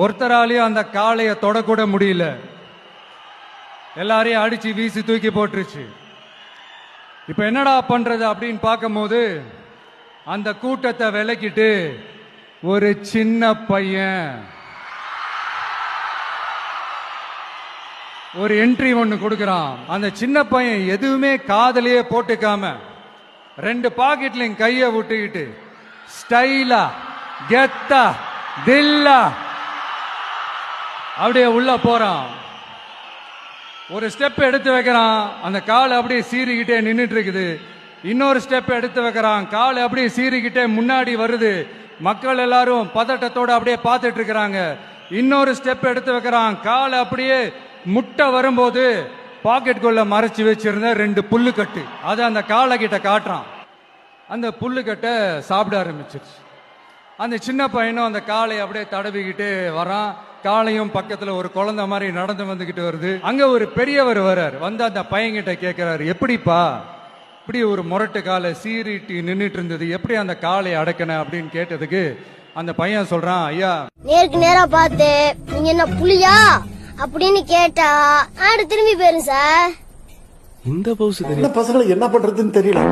ஒருத்தராலையும் அந்த காளைய தொடக்கூட முடியல. எல்லாரையும் அடிச்சு வீசி தூக்கி போட்டுருச்சு. இப்ப என்னடா பண்றது அப்படின்னு பார்க்கும்போது அந்த கூட்டத்தை விலக்கிட்டு ஒரு சின்ன பையன் ஒரு என்ட்ரி ஒன்னு கொடுக்கறான். அந்த சின்ன பையன் எதுவுமே காதலையே போட்டுக்காம 2 பாக்கெட்லையும் கைய விட்டுக்கிட்டு ஸ்டைலா கெத்தா தில்லா அப்படியே உள்ள போறான். ஒரு ஸ்டெப் எடுத்து வைக்கிறான், அந்த கால் அப்படியே சீறிக்கிட்டே நின்றுட்டு இருக்குது. இன்னொரு ஸ்டெப் எடுத்து வைக்கிறான், கால் அப்படியே சீறிக்கிட்டே முன்னாடி வருது. மக்கள் எல்லாரும் பதட்டத்தோட அப்படியே பார்த்துட்டு இருக்கிறாங்க. இன்னொரு ஸ்டெப் எடுத்து வைக்கிறான், கால் அப்படியே முட்டை வரும்போது பாக்கெட்டுக்குள்ள மறைச்சு வச்சிருந்த 2 புல்லுக்கட்டு அதை அந்த காலை கிட்ட காட்டுறான். அந்த புல்லுக்கட்டை சாப்பிட ஆரம்பிச்சிருச்சு. அந்த சின்ன பையனும் அந்த காலை அப்படியே தடவிக்கிட்டு வரான். காலையும் பக்கத்துல ஒரு குழந்தை மாதிரி நடந்து வந்துகிட்டு வருது. அங்க ஒரு பெரியவர் வர்றார். வந்து அந்த பையன்கிட்ட கேட்கிறாரு, எப்படிப்பா இப்படி ஒரு முரட்டு காலை சீறிட்டு நின்றுட்டு இருந்தது, எப்படி அந்த காலை அடக்கன அப்படின்னு கேட்டதுக்கு அந்த பையன் சொல்றான், ஐயா நேருக்கு நேரா பார்த்து நீங்க என்ன புலியா அப்படின்னு கேட்டா ஆடு திரும்பி போயிரும் சார். இந்த பசங்களை என்ன பண்றதுன்னு தெரியல.